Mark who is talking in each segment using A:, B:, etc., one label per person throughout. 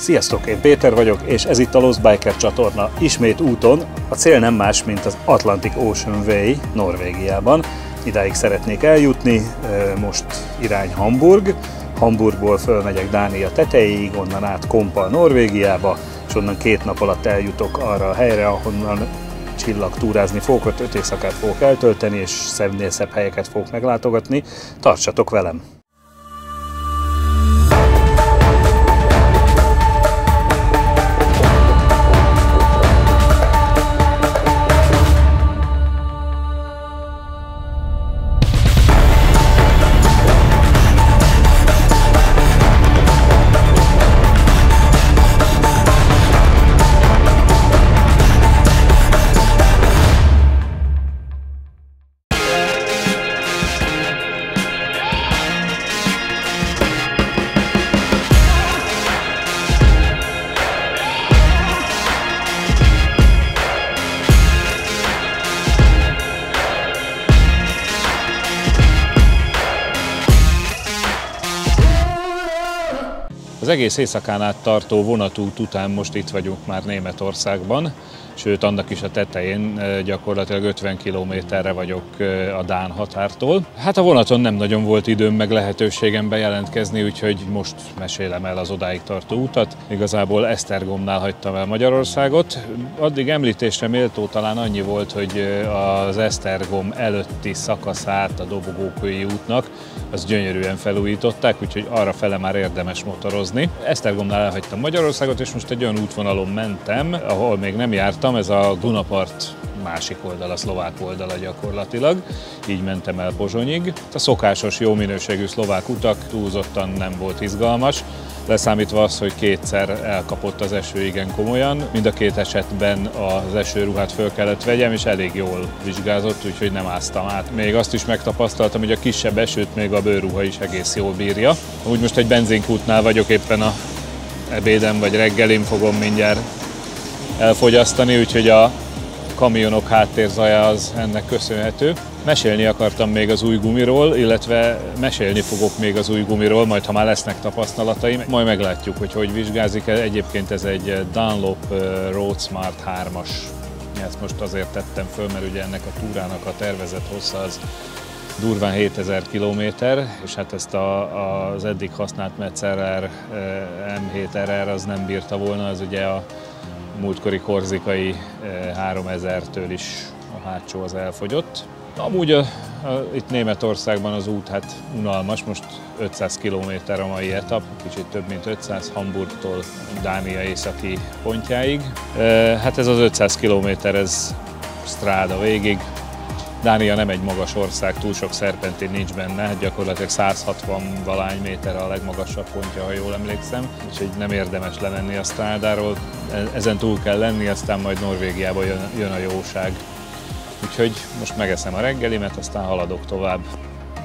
A: Sziasztok, én Péter vagyok, és ez itt a Lost Biker csatorna. Ismét úton, a cél nem más, mint az Atlantic Ocean Way Norvégiában. Idáig szeretnék eljutni, most irány Hamburg. Hamburgból fölmegyek Dánia tetejéig, onnan át Kompal Norvégiába, és onnan 2 nap alatt eljutok arra a helyre, ahonnan csillagtúrázni fogok, 5 éjszakát fogok eltölteni, és szebbnél szebb helyeket fogok meglátogatni. Tartsatok velem! Az egész éjszakán át tartó vonatút után most itt vagyunk már Németországban, sőt annak is a tetején, gyakorlatilag 50 kilométerre vagyok a dán határtól. Hát a vonaton nem nagyon volt időm meg lehetőségem bejelentkezni, úgyhogy most mesélem el az odáig tartó utat. Igazából Esztergomnál hagytam el Magyarországot. Addig említésre méltó talán annyi volt, hogy az Esztergom előtti szakaszát a Dobogókői útnak azt gyönyörűen felújították, úgyhogy arra fele már érdemes motorozni. Esztergomnál elhagytam Magyarországot, és most egy olyan útvonalon mentem, ahol még nem jártam, ez a Dunapart másik oldala, szlovák oldala gyakorlatilag. Így mentem el Pozsonyig. A szokásos jó minőségű szlovák utak, túlzottan nem volt izgalmas, leszámítva az, hogy 2-szer elkapott az eső igen komolyan. Mind a 2 esetben az esőruhát föl kellett vegyem, és elég jól vizsgázott, úgyhogy nem áztam át. Még azt is megtapasztaltam, hogy a kisebb esőt még a bőrruha is egész jól bírja. Úgy most egy benzinkútnál vagyok, éppen a ebédem vagy reggelim fogom mindjárt elfogyasztani, úgyhogy a kamionok háttérzaja az ennek köszönhető. Mesélni akartam még az új gumiról, illetve mesélni fogok még az új gumiról, majd ha már lesznek tapasztalataim, majd meglátjuk, hogy vizsgázik. Egyébként ez egy Dunlop Road Smart 3-as. Ezt most azért tettem föl, mert ugye ennek a túrának a tervezett hossza az durván 7000 km, és hát ezt az eddig használt Metzeler M7RR az nem bírta volna, az ugye a múltkori korzikai 3000-től is a hátsó az elfogyott. Amúgy itt Németországban az út hát unalmas, most 500 km a mai etap, kicsit több mint 500, Hamburgtól Dánia északi pontjáig. Hát ez az 500 km, ez stráda végig. Dánia nem egy magas ország, túl sok szerpentin nincs benne, gyakorlatilag 160 valány méter a legmagasabb pontja, ha jól emlékszem, úgyhogy nem érdemes lemenni a strádáról, ezen túl kell lenni, aztán majd Norvégiába jön a jóság. Úgyhogy most megeszem a reggelimet, aztán haladok tovább.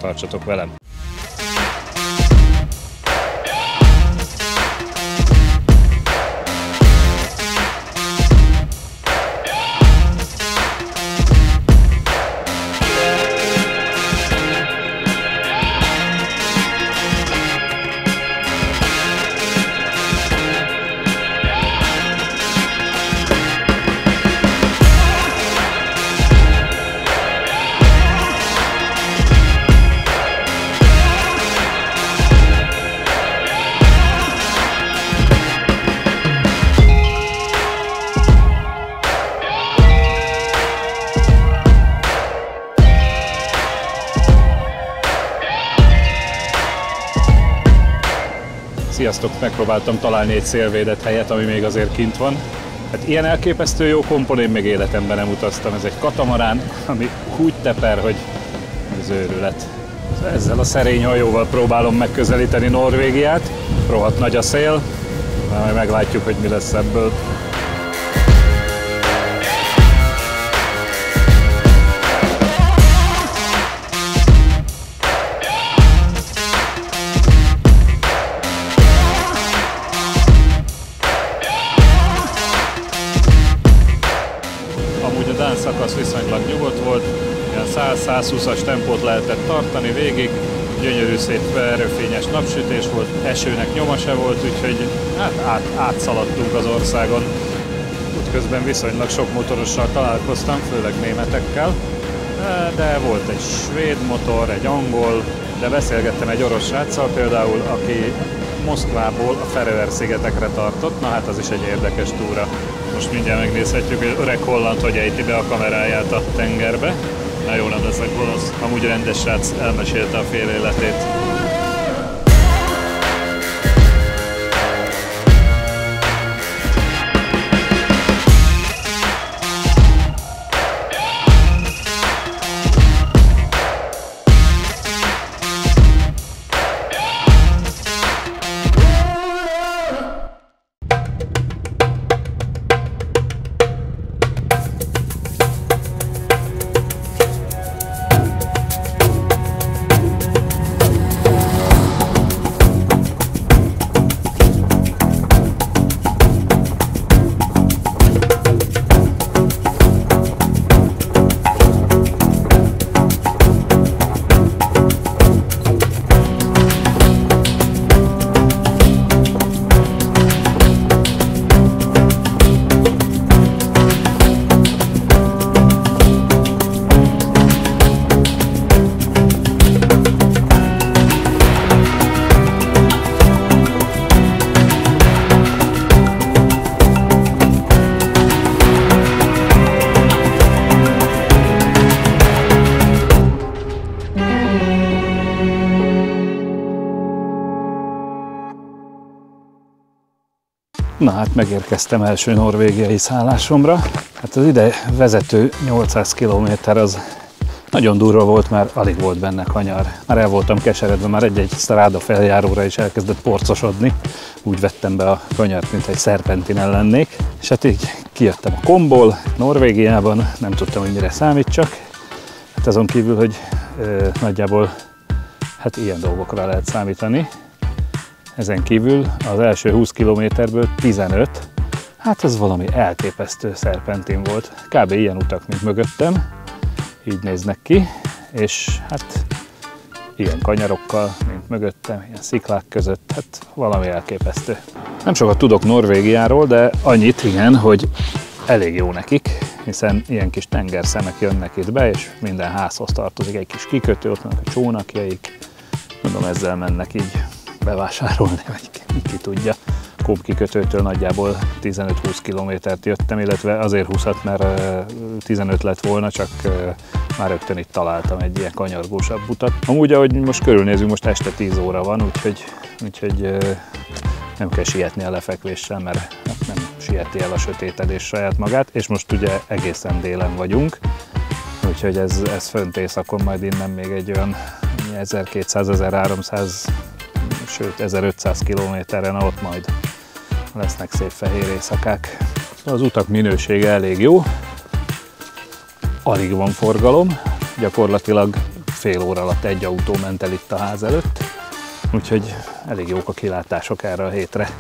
A: Tartsatok velem! Sziasztok! Megpróbáltam találni egy szélvédett helyet, ami még azért kint van. Hát ilyen elképesztő jó kompon én még életemben nem utaztam. Ez egy katamarán, ami úgy teper, hogy ez őrület. Ezzel a szerény hajóval próbálom megközelíteni Norvégiát. Rohadt nagy a szél, majd meglátjuk, hogy mi lesz ebből. dán szakasz viszonylag nyugodt volt, ilyen 100-120-as tempót lehetett tartani végig, Gyönyörű, szép, erőfényes napsütés volt, esőnek nyoma se volt, úgyhogy hát átszaladtunk az országon. Útközben viszonylag sok motorossal találkoztam, főleg németekkel, de volt egy svéd motor, egy angol, de beszélgettem egy orosz sráccal például, aki Moszkvából a Feröer-szigetekre tartott, na hát az is egy érdekes túra. Most mindjárt megnézhetjük, hogy öreg holland hogy ejti be a kameráját a tengerbe. Na jó, nem leszek gonosz. Amúgy rendes srác, elmesélte a fél életét. Na hát megérkeztem első norvégiai szállásomra. Hát az ide vezető 800 km az nagyon durva volt, mert alig volt benne kanyar. Már el voltam keseredve, már egy-egy stráda feljáróra is elkezdett porcosodni. Úgy vettem be a kanyart, mint egy szerpentinen lennék. És hát így kijöttem a Komból, Norvégiában, nem tudtam, hogy mire számítsak. Hát azon kívül, hogy nagyjából hát ilyen dolgokra lehet számítani. Ezen kívül az első 20 kilométerből 15, hát ez valami elképesztő szerpentin volt. Kb. Ilyen utak, mint mögöttem, így néznek ki, és hát ilyen kanyarokkal, mint mögöttem, ilyen sziklák között, hát valami elképesztő. Nem sokat tudok Norvégiáról, de annyit igen, hogy elég jó nekik, hiszen ilyen kis tengerszemek jönnek itt be, és minden házhoz tartozik egy kis kikötő, ott vannak a csónakjaik, mondom, ezzel mennek így bevásárolni, vagy ki tudja. Kóp kikötőtől nagyjából 15-20 kilométert jöttem, illetve azért 20-at, mert 15 lett volna, csak már rögtön itt találtam egy ilyen kanyargósabb utat. Amúgy, ahogy most körülnézünk, most este 10 óra van, úgyhogy nem kell sietni a lefekvéssel, mert nem sieti el a sötétedés saját magát, és most ugye egészen délen vagyunk, úgyhogy ez fönt északon majd innen még egy olyan 1200-1300, sőt 1500 kilométeren, ott majd lesznek szép fehér éjszakák. Az utak minősége elég jó, alig van forgalom, gyakorlatilag fél óra alatt egy autó ment el itt a ház előtt, úgyhogy elég jók a kilátások erre a hétre.